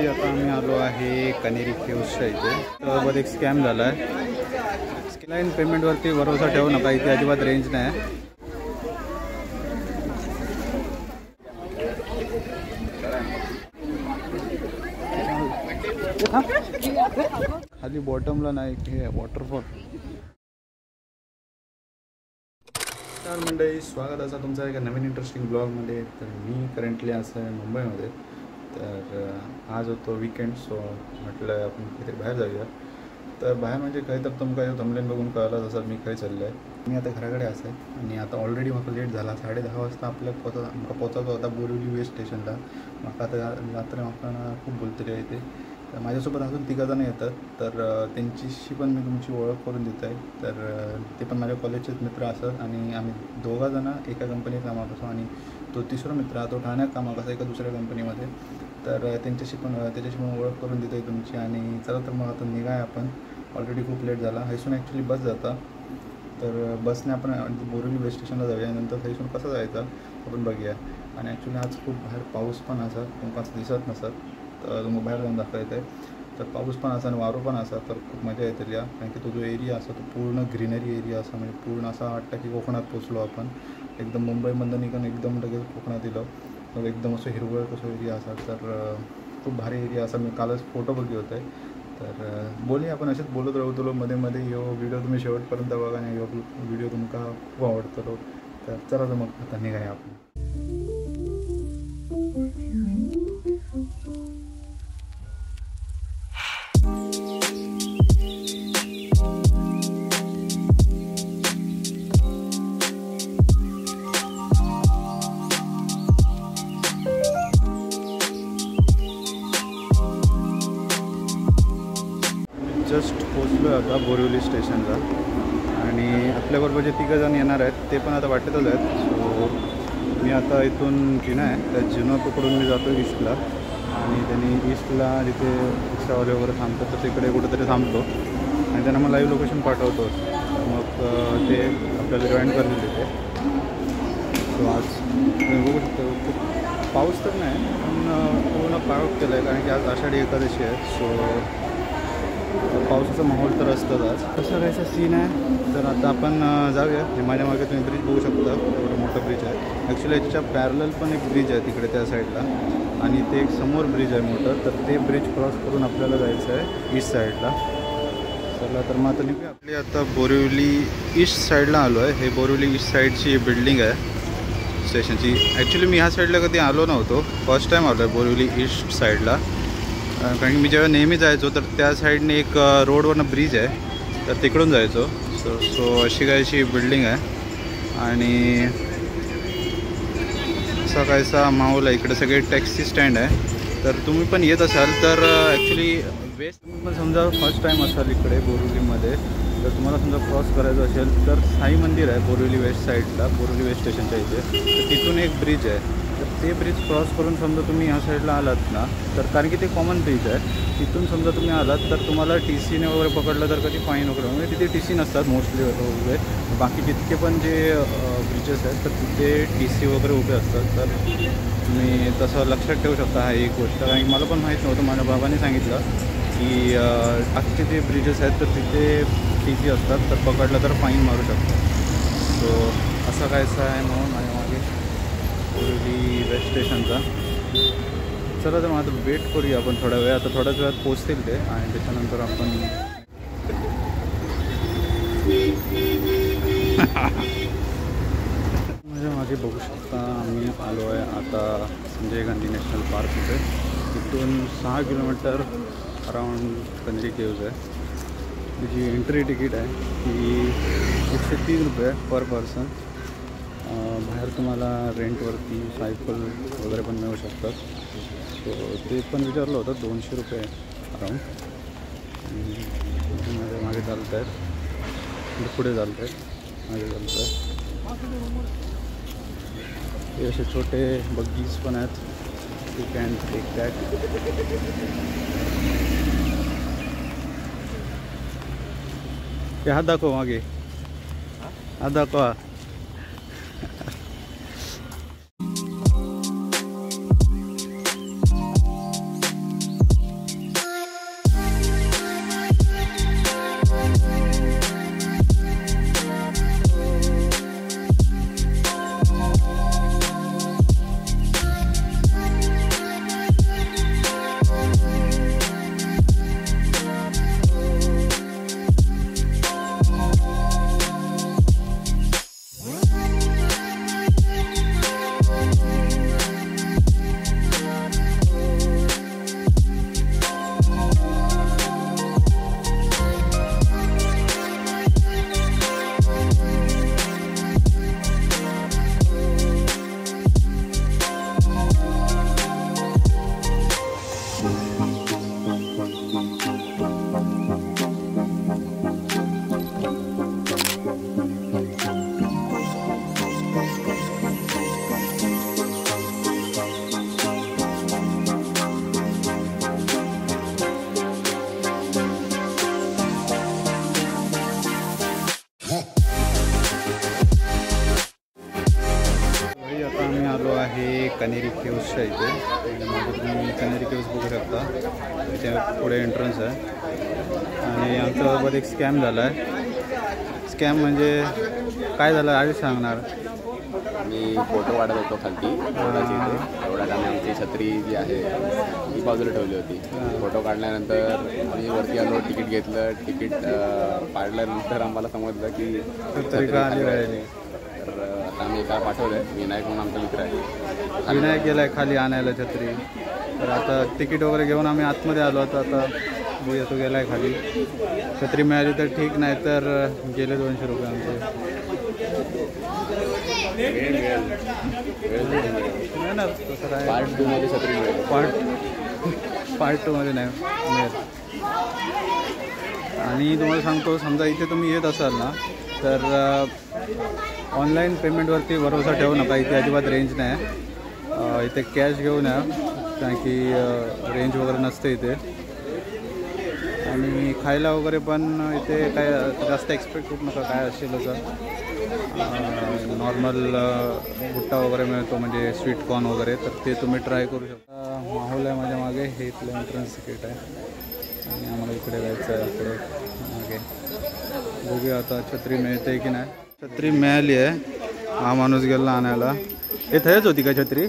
मंडळी, आता आम्ही आलो आहे कनेरी केव्सच्या इथे. तर एक स्कॅम झाला आहे. ऑनलाईन पेमेंटवरती भरोसा ठेवू नका, इथे अजिबात रेंज नाही. खाली बॉटमला नाही हे वॉटरफॉल. तर मंडळी, स्वागत असा तुमचा एका नवीन इंटरेस्टिंग ब्लॉगमध्ये. तर मी करंटली असं आहे मुंबईमध्ये. तर आज होतो वीकेंड, सो म्हटलं आपण काहीतरी बाहेर जाऊया. तर बाहेर म्हणजे काही तर तुमका थंबनेल बघून कळलं जसं मी काही चाललं आहे. मी आता घराकडे असं आहे आणि आता ऑलरेडी मला लेट झाला. 10:30 वाजता आमका पोचायचं होता बोरिवली वेस्ट स्टेशनला. मग आता रात्री मला खूप बोलतरी आहे ते. तर माझ्यासोबत अजून 3 जण येतात. तर त्यांच्याशी पण मी तुमची ओळख करून देत आहे. तर ते पण माझ्या कॉलेजचेच मित्र असतात आणि आम्ही 2 जण एका कंपनीत कामात असतो आणि तो तिसरा मित्र तो ठाण्यात कामात असा एका दुसऱ्या कंपनीमध्ये. तर त्याच्याशी पण ओळख करून देत आहे तुमची. आणि चला तर मग आता निघाय आपण. ऑलरेडी खूप लेट झाला. हैसून ॲक्च्युली बस जाता. तर बसने आपण बोरिवली वेस्ट स्टेशनला जाऊया. नंतर हैसून कसं जायचं आपण बघूया. आणि ॲक्च्युली आज खूप बाहेर पाऊस पण असा तुमका दिसत नसत. तर मग बाहेर जाऊन दाखवायचं आहे. तर पाऊस पण असा आणि वारो पण असा. तर खूप मजा येते या. कारण की तो जो एरिया असा तो पूर्ण ग्रीनरी एरिया असा, म्हणजे पूर्ण असा वाटतं की कोकणात पोचलो आपण. एकदम मुंबईमधून निघून एकदम लगेच कोकणात दिलं. तर एकदम असं हिरवळ कसं एरिया असा. तर खूप भारी एरिया असा. मी कालच फोटो बघले होते. तर बोलूया आपण. असेच बोलत राहतो मध्ये मध्ये. यो व्हिडिओ तुम्ही शेवटपर्यंत बघा आणि यो व्हिडिओ तुमका खूप आवडतो. तर चला तर मग आता निघाय आपण. जस्ट पोचलो आहे आता बोरिवली स्टेशनला. आणि आपल्याबरोबर जे 3 जण येणार आहेत ते पण आता वाटेतच आहेत. सो मी आता इथून जिना आहे, त्या जिना पकडून मी जातो ईस्टला. आणि त्यांनी ईस्टला जिथे रिक्षावाले वगैरे थांबतात तर तिकडे कुठेतरी थांबतो आणि त्यांना मग लाईव्ह लोकेशन पाठवतो. तर मग ते आपल्याला जॉईन करतील तिथे. सो आज तुम्ही बघू शकतो खूप पाऊस तर नाही पण पूर्ण पाऊस केलं आहे, कारण की आज आषाढी एकादशी आहे. सो पावसाचा माहोल तर असतोच आज. कसं कायचा सीन आहे. तर आता आपण जाऊया. माझ्या मागे तुम्ही ब्रिज बघू शकता, एवढं मोठं ब्रिज आहे. ॲक्च्युली याच्या पॅरलल पण एक ब्रिज आहे तिकडे त्या साईडला आणि ते एक समोर ब्रिज आहे मोठं. तर ते ब्रिज क्रॉस करून आपल्याला जायचं आहे ईस्ट साईडला. चला तर मग आता निघूया. आपली आता बोरिवली ईस्ट साईडला आलो आहे. हे बोरिवली ईस्ट साईडची बिल्डिंग आहे स्टेशनची. ॲक्च्युली मी ह्या साईडला कधी आलो नव्हतो, फर्स्ट टाईम आलो आहे बोरिवली ईस्ट साईडला. कारण की मी जेव्हा नेहमी जायचो तर त्या साईडने एक रोडवरनं ब्रिज आहे, तर तिकडून जायचो. सो अशी कायची बिल्डिंग आहे आणि असा कायसा माहोल आहे. इकडे सगळे टॅक्सी स्टँड आहे. तर तुम्ही पण येत असाल तर ॲक्च्युली वेस्ट तुम्ही पण समजा फर्स्ट टाईम असाल इकडे बोरिवलीमध्ये, तर तुम्हाला समजा क्रॉस करायचं असेल तर साई मंदिर आहे बोरिवली वेस्ट साईडला, बोरिवली वेस्ट स्टेशनच्या इथे. तर तिथून एक ब्रिज आहे. तर ते ब्रिज क्रॉस करून समजा तुम्ही ह्या साईडला आलात ना, तर कारण की ते कॉमन ब्रिज आहे, तिथून समजा तुम्ही आलात तर तुम्हाला TCने वगैरे पकडलं तर कधी फाईन वगैरे, म्हणजे तिथे TC नसतात मोस्टली वगैरे. बाकी जितके पण जे ब्रिजेस आहेत तर तिथे TC वगैरे उभे असतात. तर तुम्ही तसं लक्षात ठेवू शकता. हा एक गोष्ट, कारण की मला पण माहीत नव्हतं. माझ्या बाबाने सांगितलं की आजचे जे ब्रिजेस आहेत तर तिथे TC असतात, तर पकडलं तर फाईन मारू शकतात. सो असं कायचं आहे म्हणून माझ्या मागे बोरिवली वेस्ट स्टेशनचा. चला तर मग आता वेट करूया आपण थोडा वेळ. आता थोड्याच वेळात पोचतील ते आणि त्याच्यानंतर आपण माझ्या मागे बघू शकता आम्ही आलो आहे आता संजय गांधी नॅशनल पार्क इथे. इथून 6 किलोमीटर अराउंड कनेरी केव्ज आहे. जी एंट्री तिकीट आहे ती 130 रुपये पर पर्सन. बाहेर तुम्हाला रेंटवरती सायकल वगैरे पण मिळू शकतात. सो ते पण विचारलं होतं 200 रुपये अराउंड. माझ्या मागे चालत आहेत, पुढे चालत आहेत, मागे चालत आहेत. हे असे छोटे बग्गीज पण आहेत. You can take that. हे हात दाखव मागे, हात दाखवा. केव्सच्या इथे मागे तुम्ही कनेरी केव्स बघू शकता. त्या पुढे एंट्रन्स आहे आणि आमच्याबरोबर एक स्कॅम झाला आहे. स्कॅम म्हणजे काय झालं आधी सांगणार. मी फोटो काढत होतो खालती रोडाची इथे. रोडात आम्ही आमची छत्री जी आहे ती बाजूला ठेवली होती. फोटो काढल्यानंतर आम्ही वरती आलो, तिकीट घेतलं. तिकीट काढल्यानंतर आम्हाला समजलं की छत्री का आली राहिली. तर आता आम्ही एका पाठवलं आहे, विनायक म्हणून आमचा मित्र आहे. विनायक गेला आहे खाली आणायला छत्री. तर आता तिकीट वगैरे घेऊन आम्ही आतमध्ये आलो होतो. आता बघूया तो गेला आहे खाली. छत्री मिळाली तर ठीक, नाही तर गेले 200 रुपये आमचे. मिळणार तसं काय. पार्ट 2 मध्ये छत्री मिळेल. पार्ट 2 मध्ये नाही मिळेल. आणि तुम्हाला सांगतो, समजा इथे तुम्ही येत असाल ना तर ऑनलाईन पेमेंटवरती भरोसा ठेवू नका. इथे अजिबात रेंज नाही. इथे कॅश घेऊन या, कारण की रेंज वगैरे नसते इथे. आणि खायला वगैरे पण इथे काय जास्त एक्सपेक्ट करू नका काय असेल असं. नॉर्मल भुट्टा वगैरे मिळतो, म्हणजे स्वीट कॉर्न वगैरे, तर ते तुम्ही ट्राय करू शकता. माहोल आहे माझ्या मागे. हे इथलं एंट्रन्स तिकीट आहे आणि आम्हाला इकडे जायचं आहे. इकडे मागे बघूया आता छत्री मिळते की नाही. छत्री मिळाली आहे. हा माणूस गेला आणायला. हे थंयच होती का छत्री.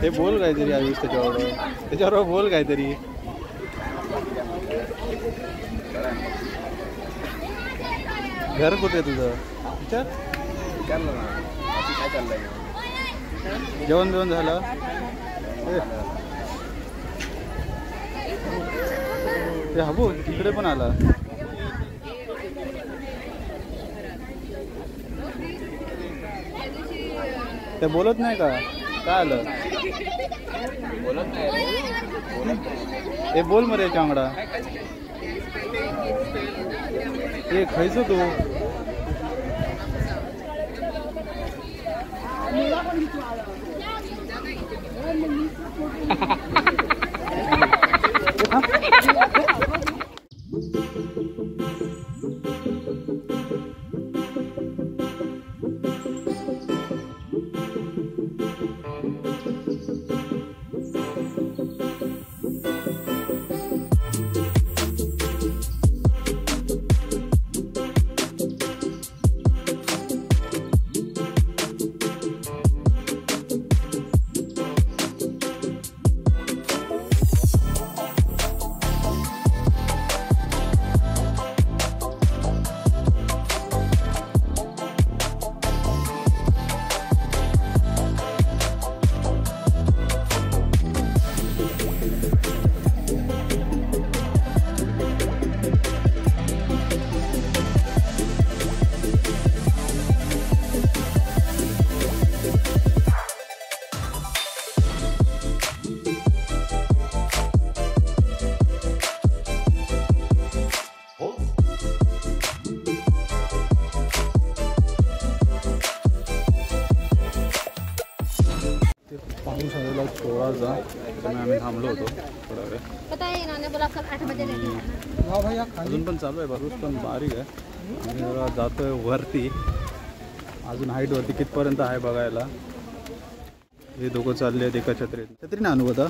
ते बोल काहीतरी आयुष त्याच्यावर बोल काहीतरी. घर कुठे तुझं विचार. काय चाललंय. जेवण बिवण झालं. ते हाबू तिकडे पण आला. ते बोलत नाही का काय आलं. बोलत नाही. हे बोल मरे चांगडा. हे खायचो तू. पाऊस आलेला थोडासा, त्यामुळे आम्ही थांबलो होतो थोडा वेळ. अजून पण चालू आहे, पाऊस पण बारीक आहे. आम्ही जरा जातोय वरती, अजून हाईटवरती कितपर्यंत आहे बघायला. हे दोघं चालले आहेत एका छत्री ना आणू होता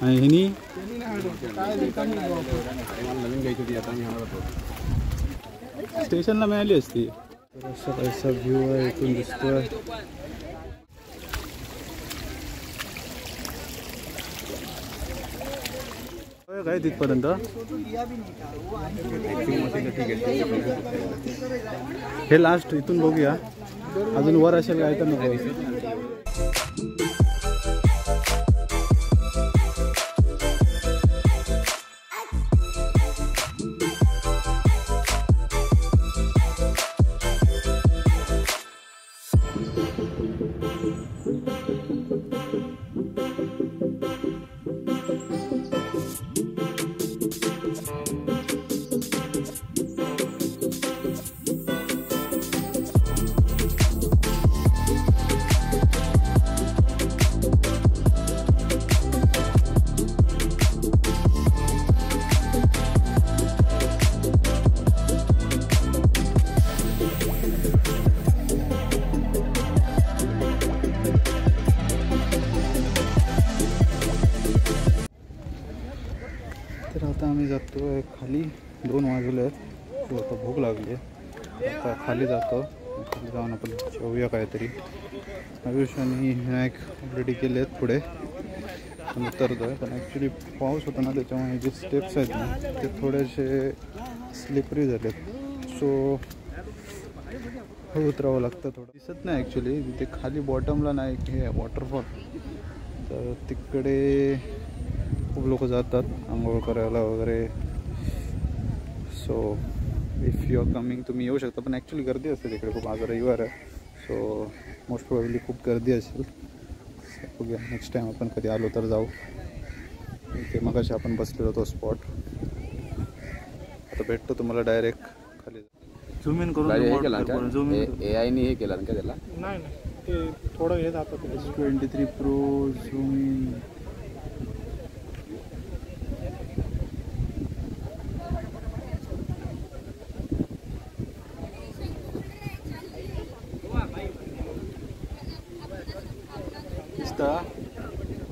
आणि हिनी नवीन घ्यायची होती, आता मी आणत होतो. स्टेशनला मिळाली असती. तर असा पैसा व्ह्यू आहे इथून दिसतोय. काय तिथपर्यंत हे लास्ट इथून बघूया. अजून वर असेल काय तर नको. तर आता आम्ही जातो खाली. 2 वाजले आहेत. आता भूक लागली आहे. आता खाली जातो. खाली जाऊन आपण जेवूया काहीतरी. आयुष आणि विनायक ऑलरेडी गेले आहेत पुढे. पण उतरतो आहे. पण ॲक्च्युली पाऊस होता ना, त्याच्यामुळे जे स्टेप्स आहेत ना ते थोडेसे स्लिपरी झालेत. सो उतरावं लागतं. थोडं दिसत नाही ॲक्च्युली. तिथे खाली बॉटमला नाही हे वॉटरफॉल. तर तिकडे खूप लोक जातात आंघोळ करायला वगैरे. So if you are coming तुम्ही येऊ शकता. पण ॲक्च्युली गर्दी असते तिकडे खूप. आज रविवार आहे. सो मोस्ट प्रोबेबली खूप गर्दी असेल. बघूया नेक्स्ट टाईम आपण कधी आलो तर जाऊ. इथे मगाशी आपण बसलेलो तो स्पॉट. आता भेटतो तुम्हाला डायरेक्ट खाली. झूम इन करून झूम इन. AI हे केलं का त्याला? नाही ते थोडं हे दाखवतं. S23 Pro zoom in.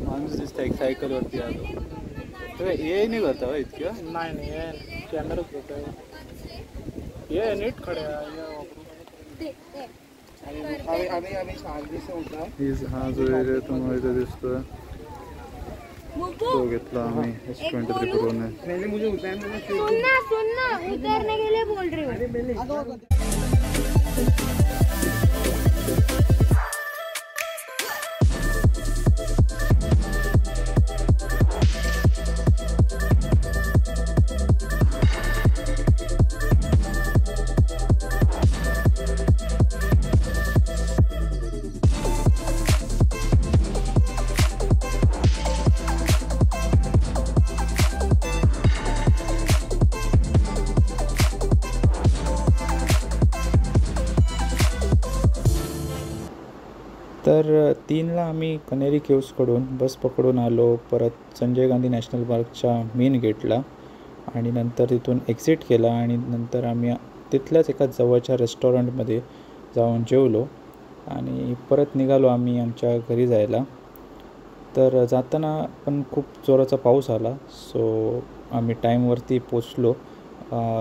माणूस दिसतं एक सायकलवरती आलो. तर ए नाही करता का इतकं? नाही कॅमेराच होतं. ये नीट खडे हा जो एरिया तुम्हाला इथे दिसतोय तो घेतला आम्ही S23 Pro ने. सुनना उतरने के लिए बोल रही हूँ. तर 3ला आम्ही कनेरी केव्सकडून बस पकडून आलो परत संजय गांधी नॅशनल पार्कच्या मेन गेटला. आणि नंतर तिथून एक्झिट केला. आणि नंतर आम्ही तिथल्याच एका जवळच्या रेस्टॉरंटमध्ये जाऊन जेवलो. आणि परत निघालो आम्ही आमच्या घरी जायला. तर जाताना पण खूप जोराचा पाऊस आला. सो आम्ही टाईमवरती पोचलो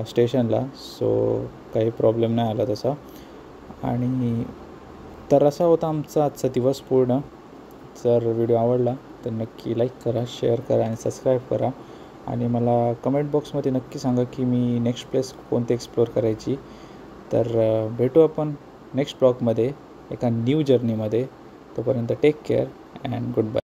स्टेशनला. सो काही प्रॉब्लेम नाही आला तसा. आणि तर असा होता आमचा आजचा दिवस पूर्ण. जर व्हिडिओ आवडला तर नक्की लाईक करा, शेअर करा आणि सबस्क्राईब करा. आणि मला कमेंट बॉक्समध्ये नक्की सांगा की मी नेक्स्ट प्लेस कोणती एक्सप्लोअर करायची. तर भेटू आपण नेक्स्ट ब्लॉगमध्ये एका न्यू जर्नीमध्ये. तोपर्यंत take care and good bye.